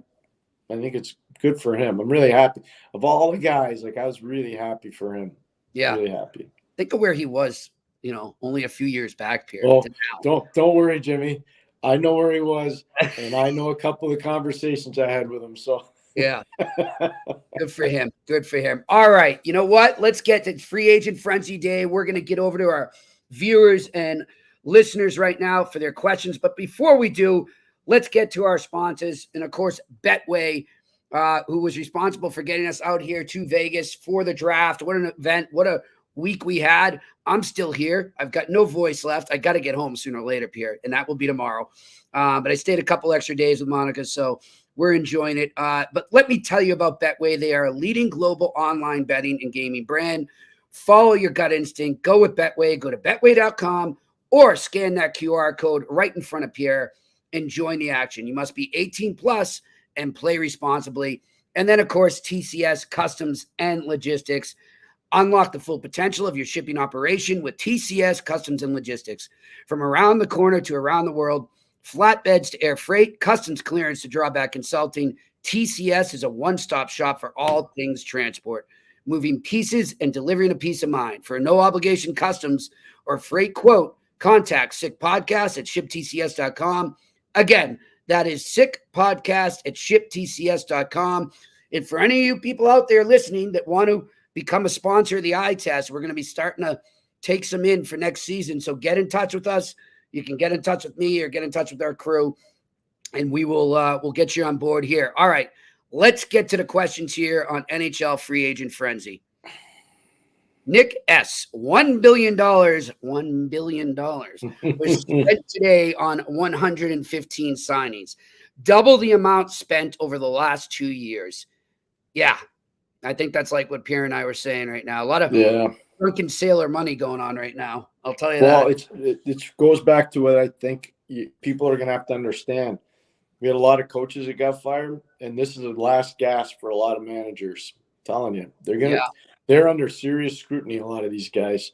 think it's good for him. I'm really happy. Of all the guys, I was really happy for him. Yeah. Really happy. Think of where he was, only a few years back, Pierre. Oh, don't worry, Jimmy. I know where he was, and I know a couple of conversations I had with him. So yeah. Good for him. Good for him. All right. You know what? Let's get to Free Agent Frenzy Day. We're going to get over to our viewers and listeners right now for their questions. But before we do, let's get to our sponsors. And of course, Betway, who was responsible for getting us out here to Vegas for the draft. What an event. What a week we had. I'm still here. I've got no voice left. I got to get home sooner or later, Pierre, and that will be tomorrow. But I stayed a couple extra days with Monica, so we're enjoying it. But let me tell you about Betway. They are a leading global online betting and gaming brand. Follow your gut instinct. Go with Betway. Go to betway.com or scan that QR code right in front of Pierre and join the action. You must be 18 plus and play responsibly. And then, of course, TCS Customs and Logistics. Unlock the full potential of your shipping operation with TCS Customs and Logistics. From around the corner to around the world, flatbeds to air freight, customs clearance to drawback consulting, TCS is a one-stop shop for all things transport. Moving pieces and delivering a peace of mind. For a no-obligation customs or freight quote, contact Sick Podcast at shiptcs.com. Again, that is Sick Podcast at shiptcs.com. And for any of you people out there listening that want to become a sponsor of the eye test, we're going to be starting to take some in for next season. So get in touch with us. You can get in touch with me or get in touch with our crew, and we will we'll get you on board here. All right. Let's get to the questions here on NHL Free Agent Frenzy. Nick S., $1 billion was spent today on 115 signings, double the amount spent over the last 2 years. Yeah, I think that's like what Pierre and I were saying right now. A lot of drunken sailor money going on right now. I'll tell you that. Well, it goes back to what I think people are going to have to understand. We had a lot of coaches that got fired, and this is the last gasp for a lot of managers. I'm telling you, they're under serious scrutiny, a lot of these guys.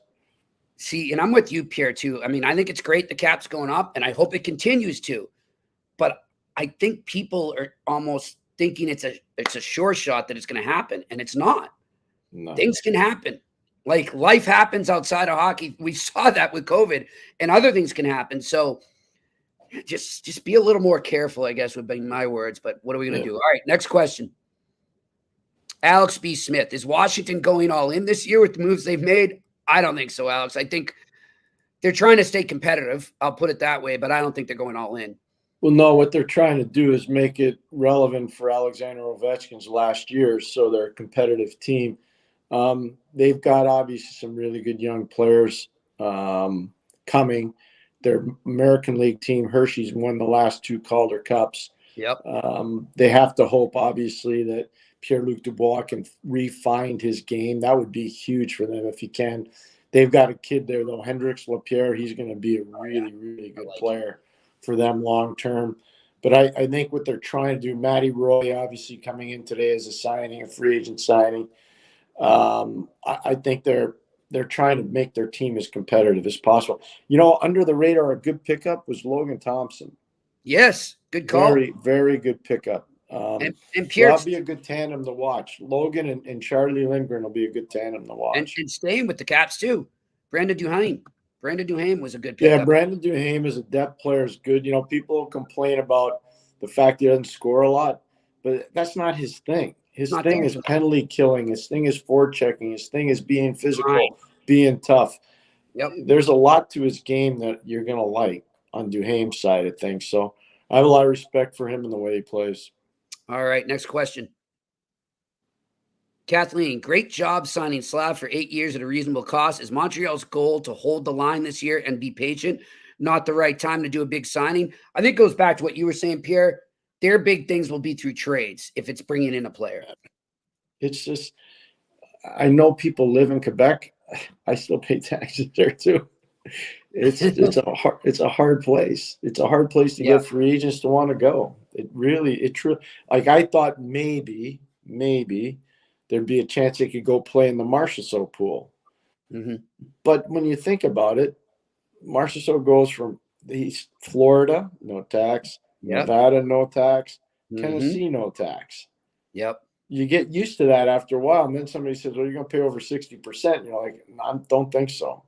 See, and I'm with you, Pierre, too. I mean, I think it's great the cap's going up, and I hope it continues to. But I think people are almost thinking it's a sure shot that it's going to happen, and it's not. No. Things can happen. Like life happens outside of hockey. We saw that with COVID, and other things can happen. So just be a little more careful, I guess, would be my words. But what are we going to do? All right, next question. Alex B. Smith, is Washington going all in this year with the moves they've made? I don't think so, Alex. I think they're trying to stay competitive. I'll put it that way, but I don't think they're going all in. Well, no, what they're trying to do is make it relevant for Alexander Ovechkin's last year, so they're a competitive team. They've got obviously some really good young players coming. Their American League team, Hershey's, won the last 2 Calder Cups. Yep. They have to hope, obviously, that Pierre-Luc Dubois can refine his game. That would be huge for them if he can. They've got a kid there, though, Hendrix Lapierre. He's going to be a really, really good player for them long term. But I think what they're trying to do, Matty Roy obviously coming in today as a signing, a free agent signing. I think they're trying to make their team as competitive as possible. You know, under the radar, a good pickup was Logan Thompson. Yes, good call. Very, very good pickup. And So Pierre, that'll be a good tandem to watch. Logan and Charlie Lindgren will be a good tandem to watch. and staying with the Caps too. Brandon Duhaime. Brandon Duhaime was a good Yeah, pickup. Brandon Duhaime as a depth player is good. You know, people complain about the fact he doesn't score a lot, but that's not his thing. His Not thing there is for that. penalty killing. His thing is forechecking. His thing is being physical, Right. being tough. Yep. There's a lot to his game that you're going to like on Duhaime's side of things. So I have a lot of respect for him and the way he plays. All right, next question. Kathleen, great job signing Slav for 8 years at a reasonable cost. Is Montreal's goal to hold the line this year and be patient? Not the right time to do a big signing? I think it goes back to what you were saying, Pierre. Their big things will be through trades if it's bringing in a player. It's just, I know people live in Quebec. I still pay taxes there too. It's a hard place. It's a hard place to get free agents to want to go. It truly, like I thought maybe there'd be a chance they could go play in the Marchessault pool. Mm-hmm. But when you think about it, Marchessault goes from Florida, no tax, Nevada, no tax, Tennessee, no tax. Yep. You get used to that after a while, and then somebody says, well, you're going to pay over 60%. You're like, I don't think so.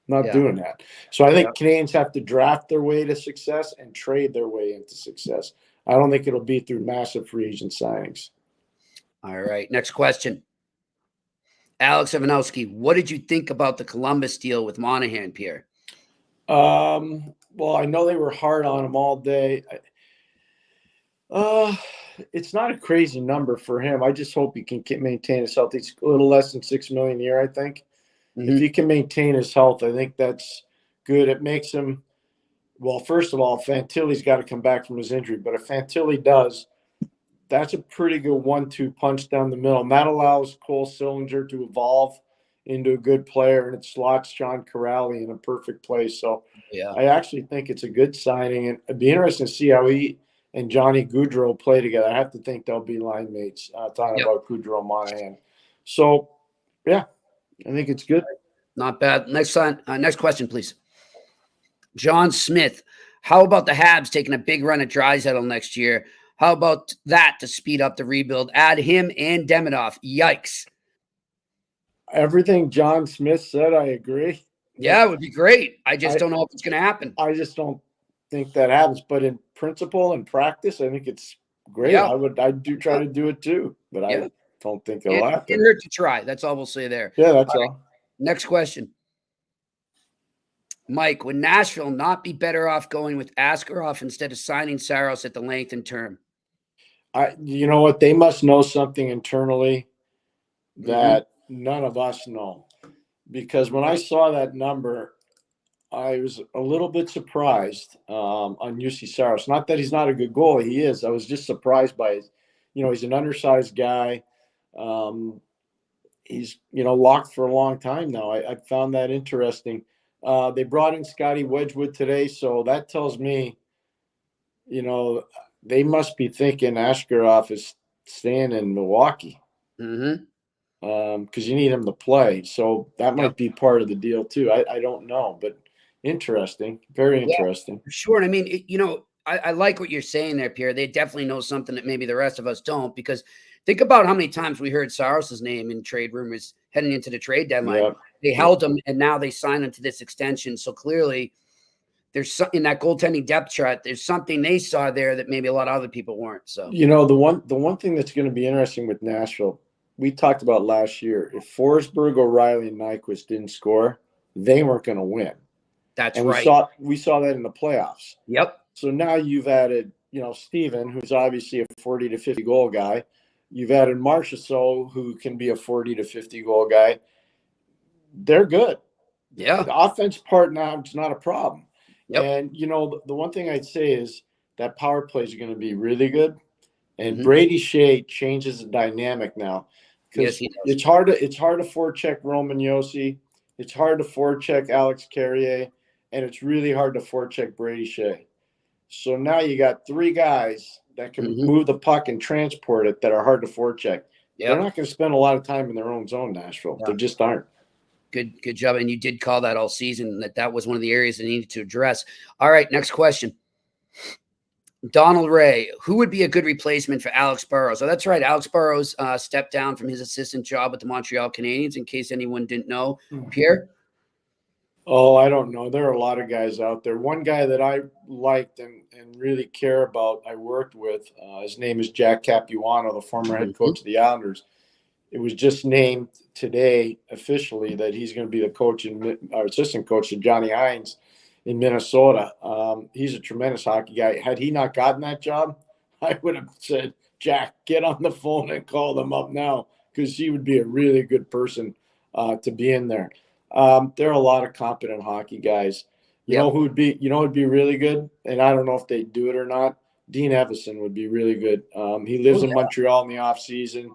I'm not doing that. So I think Canadians have to draft their way to success and trade their way into success. I don't think it'll be through massive free agent signings. All right. Next question. Alex Ivanowski, what did you think about the Columbus deal with Monahan, Pierre? Well, I know they were hard on him all day. It's not a crazy number for him. I just hope he can maintain his health. He's a little less than $6 million a year, I think. Mm-hmm. If he can maintain his health, I think that's good. It makes him, well, first of all, Fantilli's got to come back from his injury. But if Fantilli does, that's a pretty good 1-2 punch down the middle. And that allows Cole Sillinger to evolve into a good player, and it slots Sean Corrali in a perfect place. So I actually think it's a good signing. And it'd be interesting to see how he and Johnny Gaudreau play together. I have to think they'll be line mates, talking about Gaudreau and Monahan. So, yeah, I think it's good. Not bad. Next question, please. John Smith, how about the Habs taking a big run at Draisaitl next year? How about that to speed up the rebuild? Add him and Demidov. Yikes. Everything John Smith said, I agree. Yeah, it would be great. I just don't know if it's going to happen. I just don't think that happens. But in principle and practice, I think it's great. Yeah. I do try to do it too, but I don't think it'll happen. It hurt to try. That's all we'll say there. Yeah, that's all. Next question. Mike, would Nashville not be better off going with Askarov instead of signing Saros at the length and term? You know what? They must know something internally that none of us know. Because when I saw that number, I was a little bit surprised on UC Saros. Not that he's not a good goalie. He is. I was just surprised by it. You know, he's an undersized guy. He's, locked for a long time now. I found that interesting. They brought in Scotty Wedgwood today, so that tells me, they must be thinking Askarov is staying in Milwaukee. Because you need him to play. So that might be part of the deal too. I don't know, but interesting. Very interesting. Yeah, sure. And I mean, I like what you're saying there, Pierre. They definitely know something that maybe the rest of us don't, because think about how many times we heard Saros's name in trade rumors heading into the trade deadline. Yeah. They held him, and now they signed him to this extension. So clearly there's in that goaltending depth chart, there's something they saw there that maybe a lot of other people weren't. So, the one thing that's going to be interesting with Nashville, we talked about last year, if Forsberg, O'Reilly, and Nyquist didn't score, they weren't going to win. That's and right. We saw that in the playoffs. Yep. So now you've added, Steven, who's obviously a 40 to 50 goal guy. You've added Marchessault, who can be a 40 to 50 goal guy. They're good. Yeah. The offense part now, it's not a problem. Yep. And, the one thing I'd say is that power plays are going to be really good. And Brady Shea changes the dynamic now. Because it's hard to forecheck Roman Josi. It's hard to forecheck Alex Carrier. And it's really hard to forecheck Brady Shea. So now you got three guys that can move the puck and transport it that are hard to forecheck. Yep. They're not going to spend a lot of time in their own zone, Nashville. They just aren't. Good job. And you did call that all season, that was one of the areas they needed to address. All right, next question. Donald Ray, who would be a good replacement for Alex Burrows? Oh, that's right. Alex Burrows stepped down from his assistant job with the Montreal Canadiens, in case anyone didn't know. Pierre? Oh, I don't know. There are a lot of guys out there. One guy that I liked and really care about, I worked with, his name is Jack Capuano, the former head coach of the Islanders. It was just named today officially that he's going to be the coach our assistant coach of Johnny Hines in Minnesota. He's a tremendous hockey guy. Had he not gotten that job, I would have said, Jack, get on the phone and call them up now, because he would be a really good person to be in there. There are a lot of competent hockey guys. You know who'd be really good, and I don't know if they do it or not. Dean Evison would be really good. He lives in Montreal in the off season.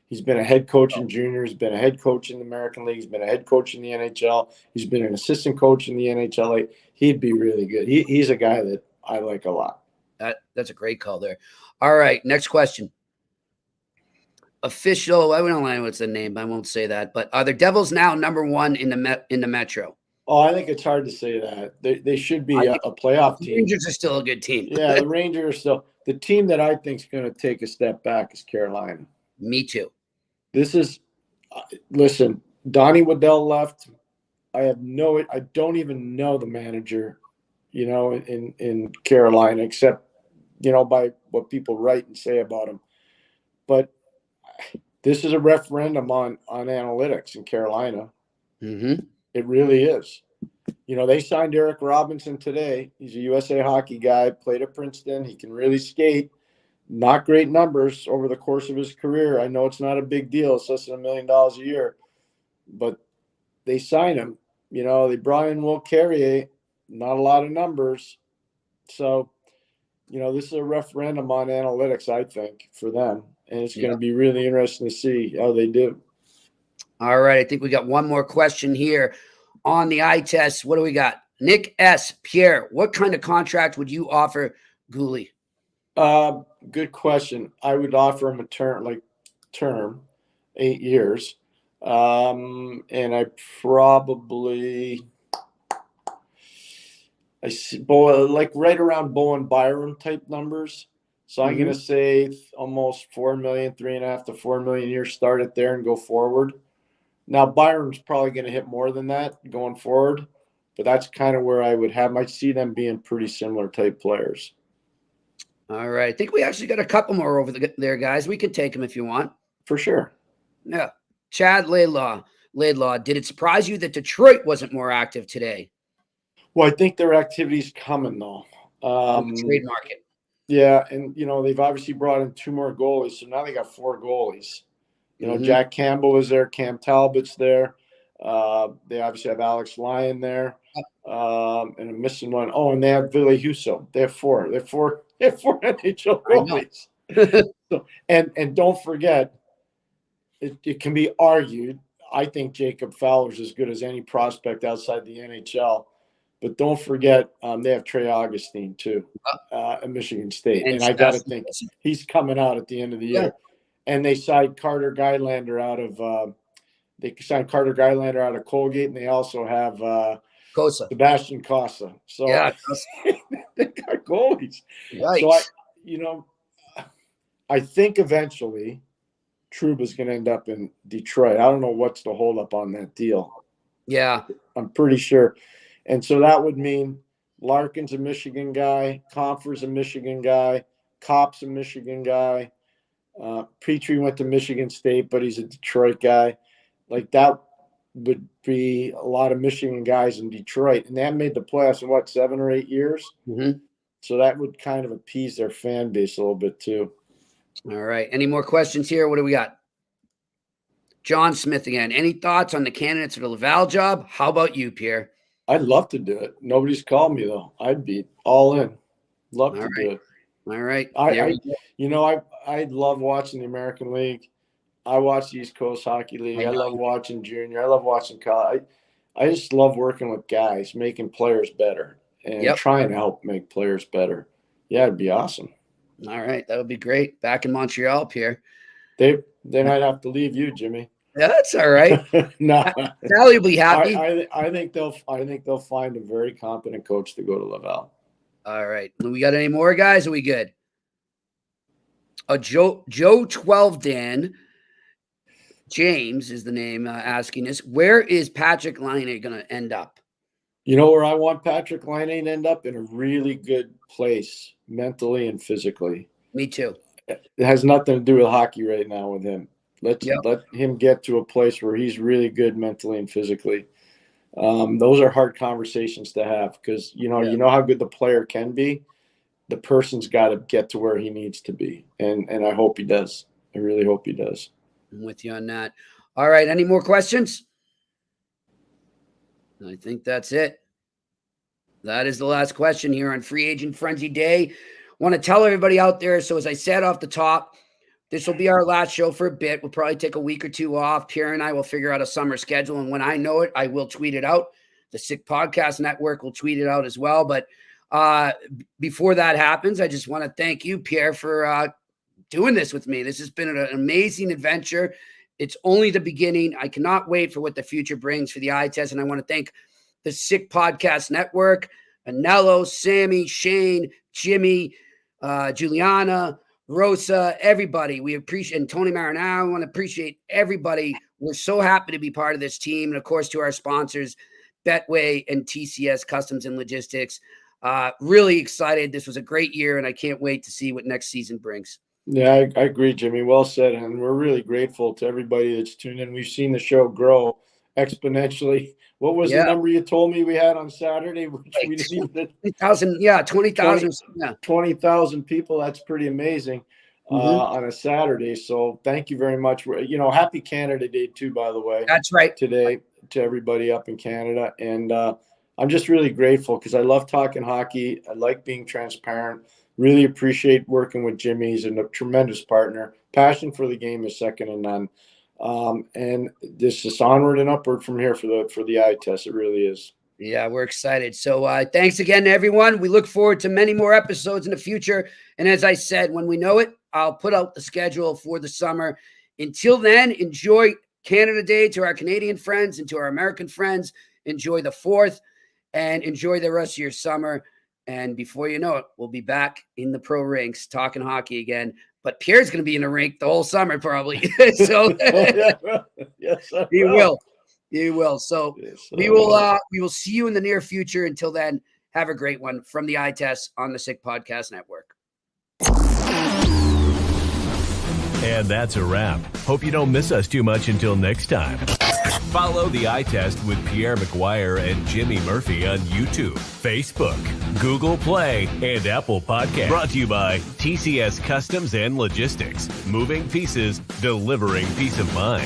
He's been a head coach in juniors, been a head coach in the American League, he's been a head coach in the NHL. He's been an assistant coach in the NHL. He'd be really good. He's a guy that I like a lot. That's a great call there. All right, next question. Official, I don't know what's the name, I won't say that, but are the Devils now number one in the Metro? Oh, I think it's hard to say that. They should be a playoff team. The Rangers are still a good team. Yeah, the Rangers are still. The team that I think is going to take a step back is Carolina. Me too. Listen, Donnie Waddell left. I don't even know the manager, in Carolina, except, by what people write and say about him. But this is a referendum on analytics in Carolina. Mm-hmm. It really is. They signed Eric Robinson today. He's a USA Hockey guy, played at Princeton. He can really skate. Not great numbers over the course of his career. I know it's not a big deal. It's less than $1 million a year. But they signed him. They brought in Will Carrier. Not a lot of numbers. So, this is a referendum on analytics, I think, for them. And it's going to be really interesting to see how they do. All right. I think we got one more question here on the eye test. What do we got? Nick S. Pierre, what kind of contract would you offer Gooley? Good question. I would offer him a term, 8 years. And I probably, right around Bowen Byram type numbers. So I'm going to say almost $4 million, $3.5 to $4 million a year, start it there and go forward. Now, Byram's probably going to hit more than that going forward, but that's kind of where I would have. I see them being pretty similar type players. All right. I think we actually got a couple more over there, guys. We could take them if you want. For sure. Yeah. Chad Laidlaw, did it surprise you that Detroit wasn't more active today? Well, I think their activity's coming, though. The trade market. Yeah, and, they've obviously brought in 2 more goalies, so now they got 4 goalies. Jack Campbell is there. Cam Talbot's there. They obviously have Alex Lyon there. And I'm missing one. Oh, and they have Ville Husso. They have 4. They have 4 NHL goalies. So, and don't forget, it can be argued. I think Jacob Fowler's as good as any prospect outside the NHL. But don't forget, they have Trey Augustine, too, at Michigan State. And I got to think he's coming out at the end of the year. Yeah. And they signed Carter Guylander out of Colgate, and they also have Kosa. Sebastian Kosa. So yeah, they got goalies. Yikes. So I think eventually Trouba's going to end up in Detroit. I don't know what's the holdup on that deal. Yeah, I'm pretty sure. And so that would mean Larkin's a Michigan guy, Comfort's a Michigan guy, Kopp's a Michigan guy. Petrie went to Michigan State, but he's a Detroit guy. That would be a lot of Michigan guys in Detroit. And they haven't made the playoffs in, 7 or 8 years? Mm-hmm. So that would kind of appease their fan base a little bit too. All right. Any more questions here? What do we got? John Smith again. Any thoughts on the candidates for the Laval job? How about you, Pierre? I'd love to do it. Nobody's called me, though. I'd be all in. Love to do it. All right. I love watching the American League. I watch the East Coast Hockey League. I love watching junior. I love watching college. I just love working with guys, making players better and trying to help make players better. Yeah, it'd be awesome. All right. That would be great. Back in Montreal, Pierre. They might have to leave you, Jimmy. Yeah, that's all right. No. Sally will be happy. I think they'll find a very competent coach to go to Laval. All right. We got any more guys? Are we good? Joe 12 Dan James is the name asking us. Where is Patrick Laine going to end up? You know where I want Patrick Laine to end up? In a really good place, mentally and physically. Me too. It has nothing to do with hockey right now with him. Let him get to a place where he's really good mentally and physically. Those are hard conversations to have because you know how good the player can be. The person's got to get to where he needs to be, and I hope he does. I really hope he does. I'm with you on that. All right, any more questions? I think that's it. That is the last question here on Free Agent Frenzy Day. Want to tell everybody out there, so as I said off the top, this will be our last show for a bit. We'll probably take a week or two off. Pierre and I will figure out a summer schedule, and when I know it, I will tweet it out. The Sick Podcast Network will tweet it out as well. But before that happens, I just want to thank you, Pierre, for doing this with me. This has been an amazing adventure. It's only the beginning. I cannot wait for what the future brings for the eye test, and I want to thank the Sick Podcast Network, Anello, Sammy, Shane, Jimmy, Juliana, Rosa, everybody. We appreciate, and Tony Marinaro. I want to appreciate everybody. We're so happy to be part of this team. And of course, to our sponsors, Betway and TCS Customs and Logistics. Really excited. This was a great year, and I can't wait to see what next season brings. Yeah, I agree, Jimmy. Well said. And we're really grateful to everybody that's tuned in. We've seen the show grow exponentially. What was the number you told me we had on Saturday? Which we didn't even 20,000. Yeah, 20,000. 20,000 people. That's pretty amazing on a Saturday. So thank you very much. Happy Canada Day too, by the way. That's right. Today to everybody up in Canada. And I'm just really grateful because I love talking hockey. I like being transparent. Really appreciate working with Jimmy. He's a tremendous partner. Passion for the game is second to none. And this is onward and upward from here for the eye test. It really is. Yeah, we're excited. So thanks again to everyone. We look forward to many more episodes in the future. And as I said, when we know it, I'll put out the schedule for the summer. Until then, enjoy Canada Day to our Canadian friends and to our American friends. Enjoy the 4th and enjoy the rest of your summer. And before you know it, we'll be back in the pro rinks talking hockey again. But Pierre's going to be in the rink the whole summer probably. So yes, he will. He will. So we will see you in the near future. Until then, have a great one from the eye test on the Sick Podcast Network. And that's a wrap. Hope you don't miss us too much until next time. Follow The Eye Test with Pierre McGuire and Jimmy Murphy on YouTube, Facebook, Google Play, and Apple Podcasts. Brought to you by TCS Customs and Logistics. Moving pieces, delivering peace of mind.